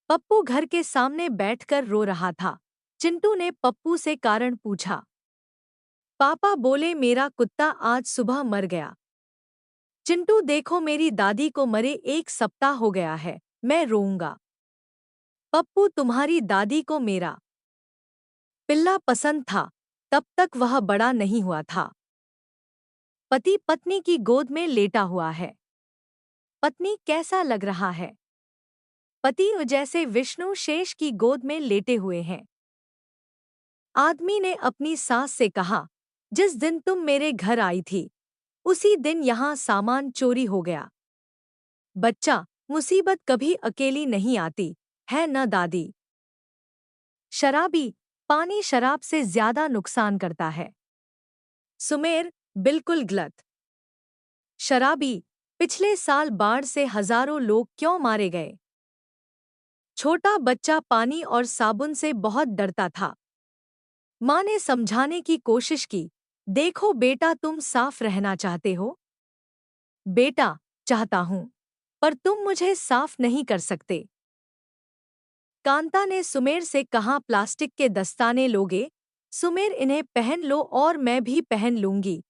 पप्पू घर के सामने बैठकर रो रहा था। चिंटू ने पप्पू से कारण पूछा। पापा बोले मेरा कुत्ता आज सुबह मर गया। चिंटू देखो मेरी दादी को मरे 1 सप्ताह हो गया है, मैं रोऊंगा। पप्पू तुम्हारी दादी को मेरा पिल्ला पसंद था, तब तक वह बड़ा नहीं हुआ था। पति पत्नी की गोद में लेटा हुआ है। पत्नी कैसा लग रहा है? पति जैसे विष्णु शेष की गोद में लेटे हुए हैं। आदमी ने अपनी सास से कहा, जिस दिन तुम मेरे घर आई थी उसी दिन यहाँ सामान चोरी हो गया। बच्चा, मुसीबत कभी अकेली नहीं आती, है न दादी? शराबी, पानी शराब से ज्यादा नुकसान करता है। सुमेर, बिल्कुल गलत। शराबी, पिछले साल बाढ़ से हजारों लोग क्यों मारे गए? छोटा बच्चा पानी और साबुन से बहुत डरता था। माँ ने समझाने की कोशिश की, देखो बेटा तुम साफ रहना चाहते हो। बेटा, चाहता हूं, पर तुम मुझे साफ नहीं कर सकते। कांता ने सुमेर से कहा, प्लास्टिक के दस्ताने लोगे? सुमेर, इन्हें पहन लो और मैं भी पहन लूंगी।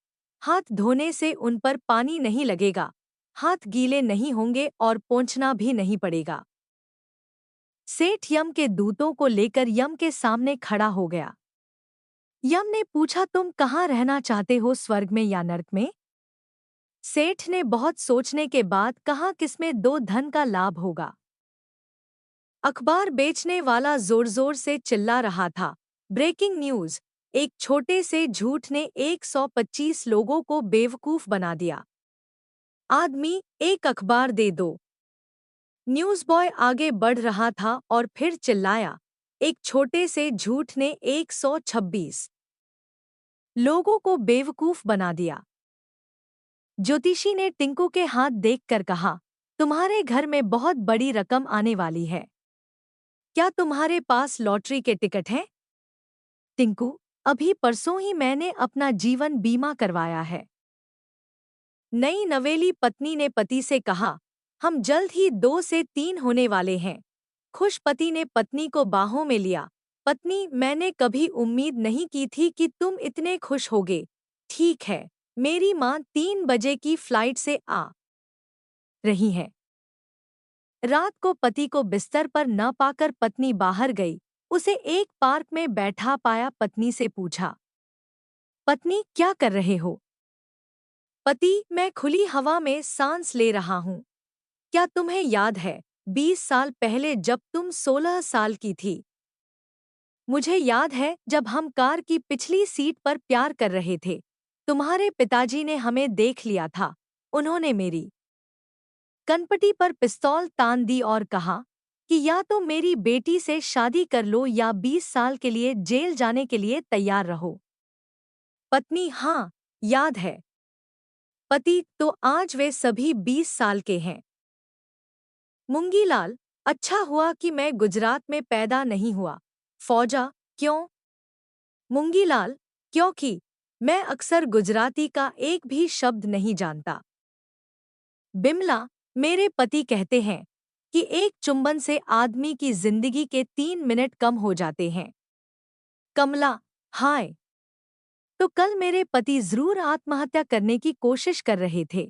हाथ धोने से उन पर पानी नहीं लगेगा, हाथ गीले नहीं होंगे और पोंछना भी नहीं पड़ेगा। सेठ यम के दूतों को लेकर यम के सामने खड़ा हो गया। यम ने पूछा, तुम कहाँ रहना चाहते हो, स्वर्ग में या नर्क में? सेठ ने बहुत सोचने के बाद कहा, किसमें दो धन का लाभ होगा। अखबार बेचने वाला जोर जोर से चिल्ला रहा था, ब्रेकिंग न्यूज, एक छोटे से झूठ ने 125 लोगों को बेवकूफ बना दिया। आदमी, एक अखबार दे दो। न्यूज बॉय आगे बढ़ रहा था और फिर चिल्लाया, एक छोटे से झूठ ने 126 लोगों को बेवकूफ बना दिया। ज्योतिषी ने टिंकू के हाथ देखकर कहा, तुम्हारे घर में बहुत बड़ी रकम आने वाली है। क्या तुम्हारे पास लॉटरी के टिकट हैं? टिंकू, अभी परसों ही मैंने अपना जीवन बीमा करवाया है। नई नवेली पत्नी ने पति से कहा, हम जल्द ही 2 से 3 होने वाले हैं। खुश पति ने पत्नी को बाहों में लिया। पत्नी, मैंने कभी उम्मीद नहीं की थी कि तुम इतने खुश होगे। ठीक है, मेरी माँ 3 बजे की फ्लाइट से आ रही है। रात को पति को बिस्तर पर न पाकर पत्नी बाहर गई। उसे एक पार्क में बैठा पाया, पत्नी से पूछा, पत्नी क्या कर रहे हो? पति, मैं खुली हवा में सांस ले रहा हूँ। क्या तुम्हें याद है 20 साल पहले जब तुम 16 साल की थी? मुझे याद है जब हम कार की पिछली सीट पर प्यार कर रहे थे। तुम्हारे पिताजी ने हमें देख लिया था। उन्होंने मेरी कनपटी पर पिस्तौल तान दी और कहा कि या तो मेरी बेटी से शादी कर लो या 20 साल के लिए जेल जाने के लिए तैयार रहो। पत्नी, हाँ, याद है। पति, तो आज वे सभी 20 साल के हैं। मुंगीलाल, अच्छा हुआ कि मैं गुजरात में पैदा नहीं हुआ। फौजा, क्यों? मुंगीलाल, क्योंकि मैं अक्सर गुजराती का एक भी शब्द नहीं जानता। बिमला, मेरे पति कहते हैं कि एक चुंबन से आदमी की जिंदगी के 3 मिनट कम हो जाते हैं। कमला, हाय, तो कल मेरे पति जरूर आत्महत्या करने की कोशिश कर रहे थे।